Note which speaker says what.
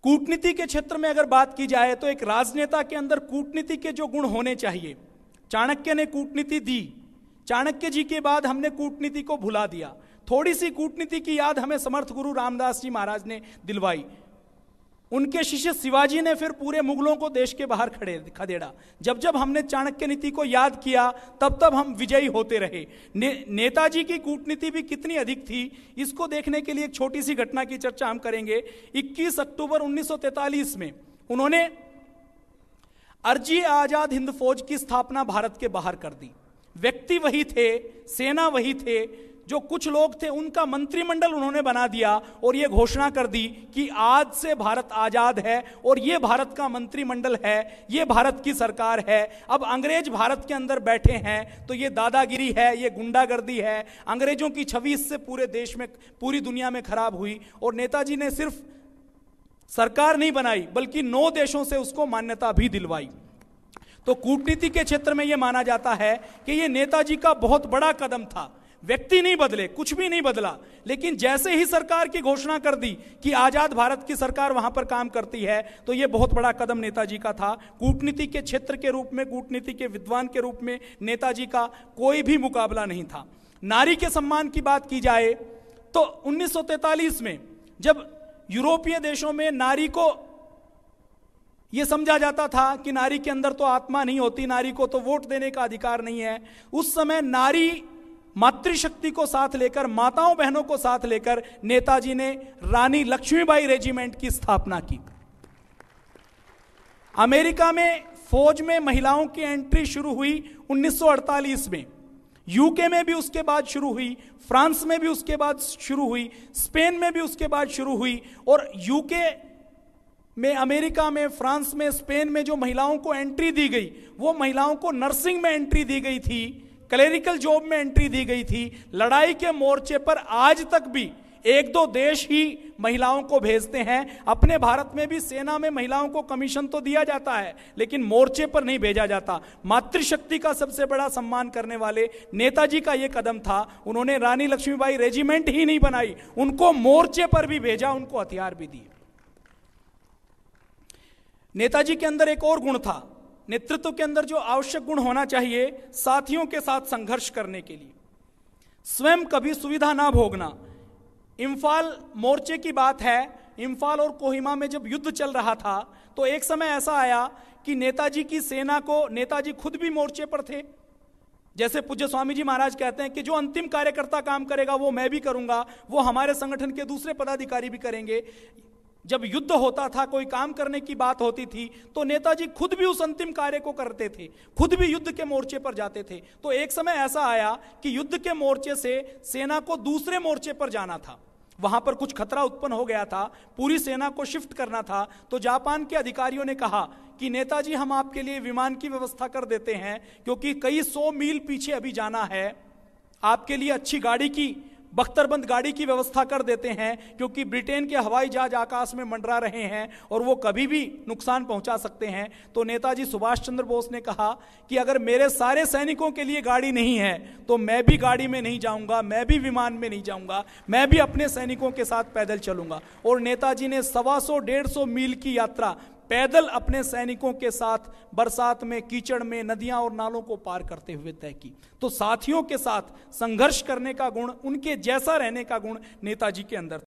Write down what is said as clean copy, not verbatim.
Speaker 1: कूटनीति के क्षेत्र में अगर बात की जाए तो एक राजनेता के अंदर कूटनीति के जो गुण होने चाहिए, चाणक्य ने कूटनीति दी, चाणक्य जी के बाद हमने कूटनीति को भुला दिया। थोड़ी सी कूटनीति की याद हमें समर्थ गुरु रामदास जी महाराज ने दिलवाई। उनके शिष्य शिवाजी ने फिर पूरे मुगलों को देश के बाहर खदेड़ा। जब जब हमने चाणक्य नीति को याद किया तब तब हम विजयी होते रहे। नेताजी की कूटनीति भी कितनी अधिक थी, इसको देखने के लिए एक छोटी सी घटना की चर्चा हम करेंगे। 21 अक्टूबर 1943 में उन्होंने अर्जी आजाद हिंद फौज की स्थापना भारत के बाहर कर दी। व्यक्ति वही थे, सेना वही थे, जो कुछ लोग थे उनका मंत्रिमंडल उन्होंने बना दिया और यह घोषणा कर दी कि आज से भारत आजाद है और यह भारत का मंत्रिमंडल है, यह भारत की सरकार है। अब अंग्रेज भारत के अंदर बैठे हैं तो यह दादागिरी है, यह गुंडागर्दी है। अंग्रेजों की छवि इससे पूरे देश में, पूरी दुनिया में खराब हुई और नेताजी ने सिर्फ सरकार नहीं बनाई बल्कि 9 देशों से उसको मान्यता भी दिलवाई। तो कूटनीति के क्षेत्र में यह माना जाता है कि यह नेताजी का बहुत बड़ा कदम था। व्यक्ति नहीं बदले, कुछ भी नहीं बदला, लेकिन जैसे ही सरकार की घोषणा कर दी कि आजाद भारत की सरकार वहां पर काम करती है, तो यह बहुत बड़ा कदम नेताजी का था। कूटनीति के क्षेत्र के रूप में, कूटनीति के विद्वान के रूप में नेताजी का कोई भी मुकाबला नहीं था। नारी के सम्मान की बात की जाए तो 1943 में जब यूरोपीय देशों में नारी को यह समझा जाता था कि नारी के अंदर तो आत्मा नहीं होती, नारी को तो वोट देने का अधिकार नहीं है, उस समय नारी मातृशक्ति को साथ लेकर, माताओं बहनों को साथ लेकर नेताजी ने रानी लक्ष्मीबाई रेजिमेंट की स्थापना की। अमेरिका में फौज में महिलाओं की एंट्री शुरू हुई 1948 में, यूके में भी उसके बाद शुरू हुई, फ्रांस में भी उसके बाद शुरू हुई, स्पेन में भी उसके बाद शुरू हुई। और यूके में, अमेरिका में, फ्रांस में, स्पेन में जो महिलाओं को एंट्री दी गई, वो महिलाओं को नर्सिंग में एंट्री दी गई थी, क्लेरिकल जॉब में एंट्री दी गई थी। लड़ाई के मोर्चे पर आज तक भी 1-2 देश ही महिलाओं को भेजते हैं। अपने भारत में भी सेना में महिलाओं को कमीशन तो दिया जाता है, लेकिन मोर्चे पर नहीं भेजा जाता। मातृशक्ति का सबसे बड़ा सम्मान करने वाले नेताजी का यह कदम था। उन्होंने रानी लक्ष्मीबाई रेजिमेंट ही नहीं बनाई, उनको मोर्चे पर भी भेजा, उनको हथियार भी दिए। नेताजी के अंदर एक और गुण था, नेतृत्व के अंदर जो आवश्यक गुण होना चाहिए, साथियों के साथ संघर्ष करने के लिए स्वयं कभी सुविधा ना भोगना। इम्फाल मोर्चे की बात है, इम्फाल और कोहिमा में जब युद्ध चल रहा था तो एक समय ऐसा आया कि नेताजी की सेना को, नेताजी खुद भी मोर्चे पर थे। जैसे पूज्य स्वामी जी महाराज कहते हैं कि जो अंतिम कार्यकर्ता काम करेगा वो मैं भी करूंगा, वो हमारे संगठन के दूसरे पदाधिकारी भी करेंगे। जब युद्ध होता था, कोई काम करने की बात होती थी, तो नेताजी खुद भी उस अंतिम कार्य को करते थे, खुद भी युद्ध के मोर्चे पर जाते थे। तो एक समय ऐसा आया कि युद्ध के मोर्चे से सेना को दूसरे मोर्चे पर जाना था, वहां पर कुछ खतरा उत्पन्न हो गया था, पूरी सेना को शिफ्ट करना था। तो जापान के अधिकारियों ने कहा कि नेताजी, हम आपके लिए विमान की व्यवस्था कर देते हैं, क्योंकि कई 100 मील पीछे अभी जाना है, आपके लिए अच्छी गाड़ी की, बख्तरबंद गाड़ी की व्यवस्था कर देते हैं, क्योंकि ब्रिटेन के हवाई जहाज आकाश में मंडरा रहे हैं और वो कभी भी नुकसान पहुंचा सकते हैं। तो नेताजी सुभाष चंद्र बोस ने कहा कि अगर मेरे सारे सैनिकों के लिए गाड़ी नहीं है तो मैं भी गाड़ी में नहीं जाऊंगा, मैं भी विमान में नहीं जाऊंगा, मैं भी अपने सैनिकों के साथ पैदल चलूंगा। और नेताजी ने 125-150 मील की यात्रा पैदल अपने सैनिकों के साथ बरसात में, कीचड़ में, नदियां और नालों को पार करते हुए तय की। तो साथियों के साथ संघर्ष करने का गुण, उनके जैसा रहने का गुण नेताजी के अंदर